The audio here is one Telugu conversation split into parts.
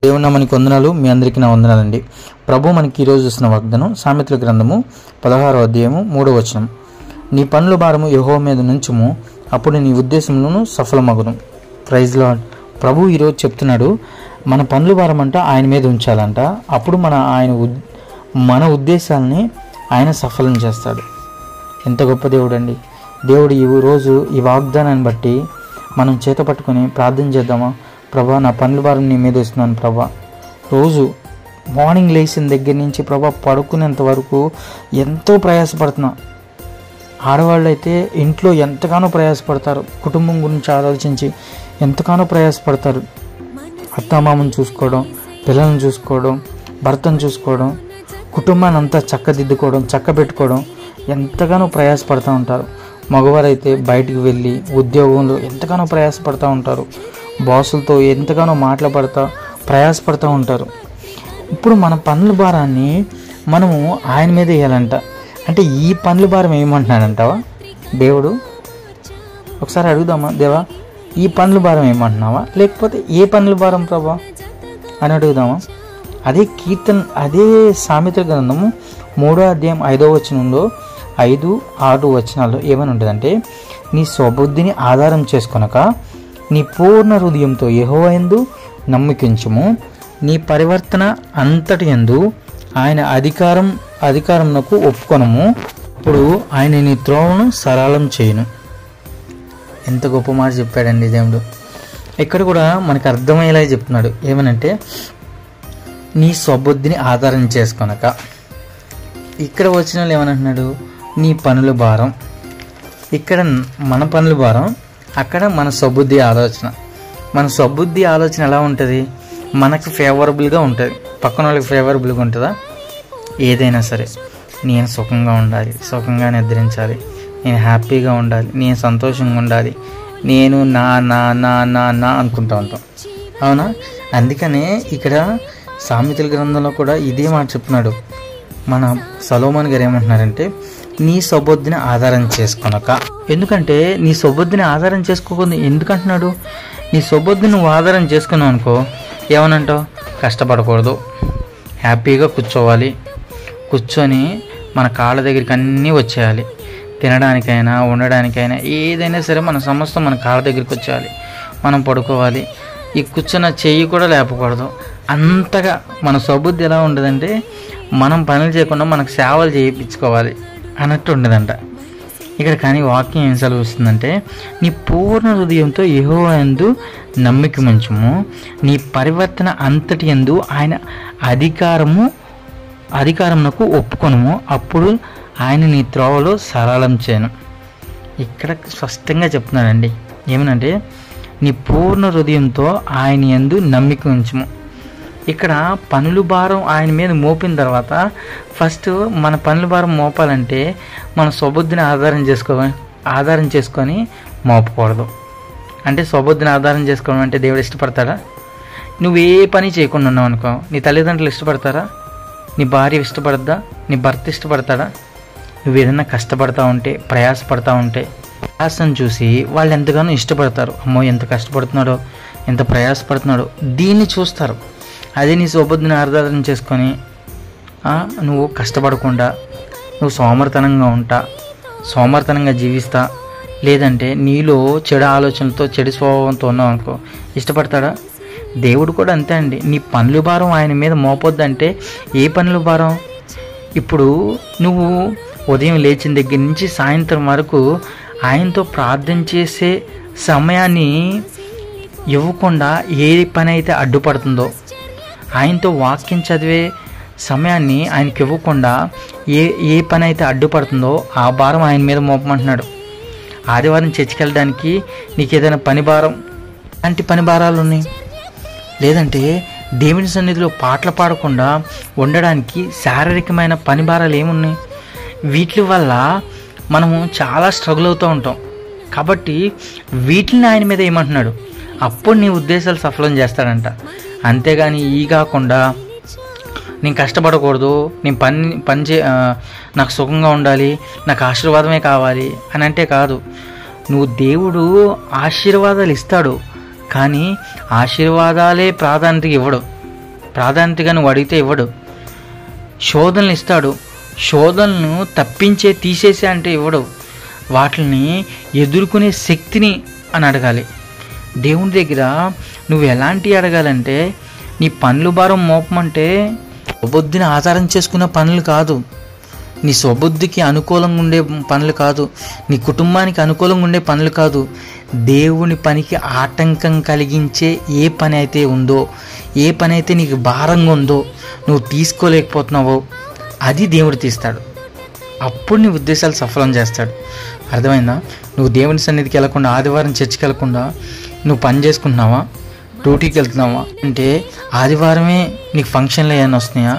దేవుని నామానికి వందనాలు. మీ అందరికీ నా వందనాలండి. ప్రభు మనకి ఈరోజు చూసిన వాగ్దానం సామెతల గ్రంథము 16వ అధ్యాయము 3వ వచనం. నీ పనుల భారము యెహోవా మీద నుంచుము, అప్పుడు నీ ఉద్దేశములను సఫలమగును. Praise lord. ప్రభు ఈరోజు చెప్తున్నాడు, మన పనుల భారం అంట ఆయన మీద ఉంచాలంట. అప్పుడు మన ఉద్దేశాలని ఆయన సఫలం చేస్తాడు. ఎంత గొప్ప దేవుడు అండి. దేవుడు ఈరోజు ఈ వాగ్దానాన్ని బట్టి మనం చేత పట్టుకొని ప్రార్థన చేద్దామా? ప్రభా, నా పనుల భారం నీ మీద ఇస్తున్నాను ప్రభా. రోజు మార్నింగ్ లేచిన దగ్గర నుంచి ప్రభా పడుకునేంత వరకు ఎంతో ప్రయాసపడుతున్నా. ఆడవాళ్ళు అయితే ఇంట్లో ఎంతగానో ప్రయాసపడతారు, కుటుంబం గురించి ఆలోచించి ఎంతగానో ప్రయాసపడతారు. అత్తామామను చూసుకోవడం, పిల్లలను చూసుకోవడం, భర్తను చూసుకోవడం, కుటుంబాన్ని అంతా చక్కదిద్దుకోవడం, చక్కబెట్టుకోవడం ఎంతగానో ప్రయాసపడుతూ ఉంటారు. మగవారైతే బయటికి వెళ్ళి ఉద్యోగంలో ఎంతగానో ప్రయాసపడుతూ ఉంటారు. బాసులతో ఎంతగానో మాట్లాడుతూ ప్రయాసపడుతూ ఉంటారు. ఇప్పుడు మన పనుల భారాన్ని మనము ఆయన మీద వేయాలంట. అంటే ఈ పనుల భారం ఏమంటున్నాడంటావా దేవుడు? ఒకసారి అడుగుదామా, దేవా ఈ పనుల భారం ఏమంటున్నావా, లేకపోతే ఏ పనుల భారం ప్రభా అని అడుగుదామా? అదే సామెతల గ్రంథము 3వ అధ్యాయం 5వ వచనంలో 5-6 వచనాల్లో ఏమని ఉంటుందంటే, నీ స్వబుద్ధిని ఆధారం చేసుకొనక నీ పూర్ణ హృదయంతో యెహోవా యందు నమ్మికించుము, నీ పరివర్తన అంతటి యందు ఆయన అధికారమునకు ఒప్పుకొనము, అప్పుడు ఆయన నీ త్రోవను సరళం చేయును. ఎంత గొప్ప మాట చెప్పాడండి దేవుడు. ఇక్కడ కూడా మనకు అర్థమయ్యేలా చెప్తున్నాడు. ఏమనంటే, నీ స్వబుద్ధిని ఆధారం చేసుకొనక. ఇక్కడ వచ్చిన వాళ్ళు ఏమనంటున్నాడు? నీ పనుల భారం. ఇక్కడ మన పనుల భారం, అక్కడ మన స్వబుద్ధి ఆలోచన. మన స్వబుద్ధి ఆలోచన ఎలా ఉంటుంది? మనకు ఫేవరబుల్గా ఉంటుంది. పక్కన వాళ్ళకి ఫేవరబుల్గా ఉంటుందా? ఏదైనా సరే, నేను సుఖంగా ఉండాలి, సుఖంగా నిద్రించాలి, నేను హ్యాపీగా ఉండాలి, నేను సంతోషంగా ఉండాలి, నేను నా నా నా నా నా అనుకుంటూ ఉంటాం. అవునా? అందుకనే ఇక్కడ సామెతల గ్రంథంలో కూడా ఇదే మాట చెప్తున్నాడు. మన సొలొమోను గారు ఏమంటున్నారంటే, నీ స్వబుద్ధిని ఆధారం చేసుకొనక. ఎందుకంటే నీ స్వబుద్ధిని ఆధారం చేసుకోకుండా ఎందుకంటున్నాడు? నీ స్వబుద్ధిని నువ్వు ఆధారం చేసుకున్నావు అనుకో, ఏమనంటావు? కష్టపడకూడదు, హ్యాపీగా కూర్చోవాలి, కూర్చొని మన కాళ్ళ దగ్గరికి అన్నీ వచ్చేయాలి, తినడానికైనా ఉండడానికైనా ఏదైనా సరే మన సమస్తం మన కాళ్ళ దగ్గరికి వచ్చేయాలి, మనం పడుకోవాలి, ఈ కూర్చున్న చెయ్యి కూడా లేపకూడదు. అంతగా మన స్వబుద్ధి ఎలా ఉండదంటే, మనం పనులు చేయకుండా మనకు సేవలు చేయించుకోవాలి అన్నట్టు ఉండదంట ఇక్కడ. కానీ వాక్యం ఏం సెలవిస్తుందంటే, నీ పూర్ణ హృదయంతో యెహోవా యందు నమ్మికముంచుము, నీ పరివర్తన అంతటి యందు ఆయన అధికారమునకు ఒప్పుకొనుము, అప్పుడు ఆయన నీ త్రోవలో సరళం చేయను. ఇక్కడ స్పష్టంగా చెప్తున్నాడండి. ఏమనంటే, నీ పూర్ణ హృదయంతో ఆయన యందు నమ్మిక ఉంచుము. ఇక్కడ పనుల భారం ఆయన మీద మోపిన తర్వాత ఫస్ట్ మన పనుల భారం మోపాలంటే మన స్వబుద్ధిని ఆధారం చేసుకొని మోపకూడదు. అంటే స్వబుద్ధిని ఆధారం చేసుకోవడం అంటే దేవుడు ఇష్టపడతాడా? నువ్వు ఏ పని చేయకుండా ఉన్నావు అనుకో, నీ తల్లిదండ్రులు ఇష్టపడతారా? నీ భార్య ఇష్టపడద్దా? నీ భర్త ఇష్టపడతాడా? నువ్వు ఏదైనా కష్టపడతా ఉంటే, ప్రయాసపడతా ఉంటే, ప్రయాసం చూసి వాళ్ళు ఎంతగానో ఇష్టపడతారు. అమ్మో ఎంత కష్టపడుతున్నాడో, ఎంత ప్రయాసపడుతున్నాడో దీన్ని చూస్తారు. అదే నీ స్వబుద్ధిని ఆధారం చేసుకొని నువ్వు కష్టపడకుండా నువ్వు సోమర్తనంగా జీవిస్తా, లేదంటే నీలో చెడు ఆలోచనలతో చెడు స్వభావంతో ఉన్నావు అనుకో, ఇష్టపడతాడా? దేవుడు కూడా అంతే అండి. నీ పనుల భారం ఆయన మీద మోపొద్దంటే ఏ పనుల భారం? ఇప్పుడు నువ్వు ఉదయం లేచిన దగ్గర నుంచి సాయంత్రం వరకు ఆయనతో ప్రార్థన చేసే సమయాన్ని ఇవ్వకుండా ఏ పని అయితే అడ్డుపడుతుందో, ఆయనతో వాక్యం చదివే సమయాన్ని ఆయనకి ఇవ్వకుండా ఏ పని అయితే అడ్డుపడుతుందో ఆ భారం ఆయన మీద మోపమంటున్నాడు. ఆదివారం చర్చికి వెళ్ళడానికి నీకు ఏదైనా పని భారం, అలాంటి పని భారాలు ఉన్నాయి. లేదంటే దేవుని సన్నిధిలో పాటలు పాడకుండా ఉండడానికి శారీరకమైన పని భారాలు ఏమున్నాయి? వీటి వల్ల మనము చాలా స్ట్రగుల్ అవుతూ ఉంటాం. కాబట్టి వీటిని ఆయన మీద ఏమంటున్నాడు? అప్పుడు నీ ఉద్దేశాలు సఫలం చేస్తాడంట. అంతేగాని ఈ కాకుండా నేను కష్టపడకూడదు, నేను నాకు సుఖంగా ఉండాలి, నాకు ఆశీర్వాదమే కావాలి అని అంటే కాదు. నువ్వు దేవుడు ఆశీర్వాదాలు ఇస్తాడు, కానీ ఆశీర్వాదాలే ప్రాధాన్యత ఇవ్వడు. ప్రాధాన్యతగా నువ్వు అడిగితే ఇవ్వడు. శోధనలు ఇస్తాడు, శోధనలను తప్పించే తీసేసే అంటే ఇవ్వడు. వాటిని ఎదుర్కొనే శక్తిని అని అడగాలి. దేవుని దగ్గర నువ్వు ఎలాంటి అడగాలంటే, నీ పనులు భారం మోపమంటే స్వబుద్ధిని ఆధారం చేసుకున్న పనులు కాదు, నీ స్వబుద్ధికి అనుకూలంగా ఉండే పనులు కాదు, నీ కుటుంబానికి అనుకూలంగా ఉండే పనులు కాదు, దేవుని పనికి ఆటంకం కలిగించే ఏ పని అయితే ఉందో, ఏ పని అయితే నీకు భారంగా ఉందో, నువ్వు తీసుకోలేకపోతున్నావో అది దేవుడు తీస్తాడు. అప్పుడు నీ ఉద్దేశాలు సఫలం చేస్తాడు. అర్థమైందా? నువ్వు దేవుని సన్నిధికి వెళ్ళకుండా, ఆదివారం చర్చికి వెళ్ళకుండా నువ్వు పని చేసుకుంటున్నావా, డ్యూటీకి వెళ్తున్నావా అంటే ఆదివారమే నీకు ఫంక్షన్లు ఏమైనా వస్తున్నాయా,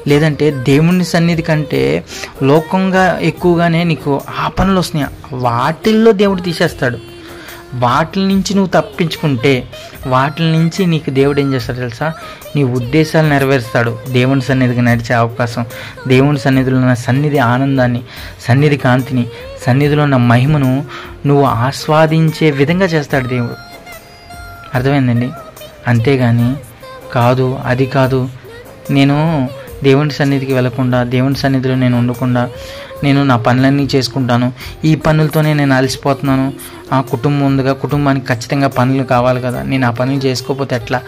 లేదంటే దేవుని సన్నిధి కంటే లోకంగా ఎక్కువగానే నీకు ఆ పనులు వస్తున్నాయా? వాటిల్లో దేవుడు తీసేస్తాడు. వాటి నుంచి నువ్వు తప్పించుకుంటే, వాటి నుంచి నీకు దేవుడు ఏం చేస్తాడు తెలుసా? నీ ఉద్దేశాలు నెరవేరుస్తాడు. దేవుని సన్నిధికి నడిచే అవకాశం, దేవుని సన్నిధిలో ఉన్న సన్నిధి ఆనందాన్ని, సన్నిధి కాంతిని, సన్నిధిలో ఉన్న మహిమను నువ్వు ఆస్వాదించే విధంగా చేస్తాడు దేవుడు. అర్థమైందండి? అంతేగాని కాదు, అది కాదు, నేను దేవుని సన్నిధికి వెళ్ళకుండా, దేవుని సన్నిధిలో నేను ఉండకుండా, నేను నా పనులన్నీ చేసుకుంటాను, ఈ పనులతోనే నేను అలసిపోతున్నాను, ఆ కుటుంబం ఉందిగా, కుటుంబానికి ఖచ్చితంగా పనులు కావాలి కదా, నేను ఆ పనులు చేసుకోకపోతే ఎట్లా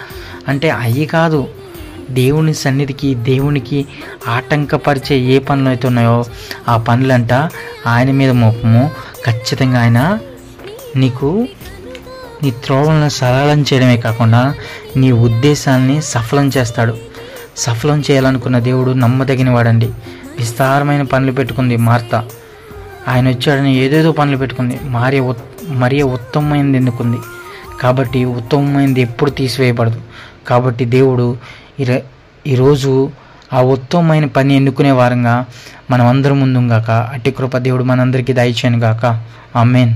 అంటే అవి కాదు. దేవుని సన్నిధికి, దేవునికి ఆటంకపరిచే ఏ పనులు అయితే ఉన్నాయో ఆ పనులంట ఆయన మీద మోపము. ఖచ్చితంగా ఆయన నీకు నీ త్రోవలను సరళం చేయడమే కాకుండా నీ ఉద్దేశాలని సఫలం చేస్తాడు. సఫలం చేయాలనుకున్న దేవుడు నమ్మదగిన వాడండి. విస్తారమైన పనులు పెట్టుకుంది మార్త. ఆయన వచ్చాడని ఏదేదో పనులు పెట్టుకుంది. మరియ ఉత్తమమైనది ఎన్నుకుంది. కాబట్టి ఉత్తమమైనది ఎప్పుడు తీసివేయబడదు. కాబట్టి దేవుడు ఈరోజు ఆ ఉత్తమమైన పని ఎన్నుకునే వారంగా మనం అందరం ముందుగాక. అట్టి కృప దేవుడు మనందరికీ దయచేయను గాక. ఆమేన్.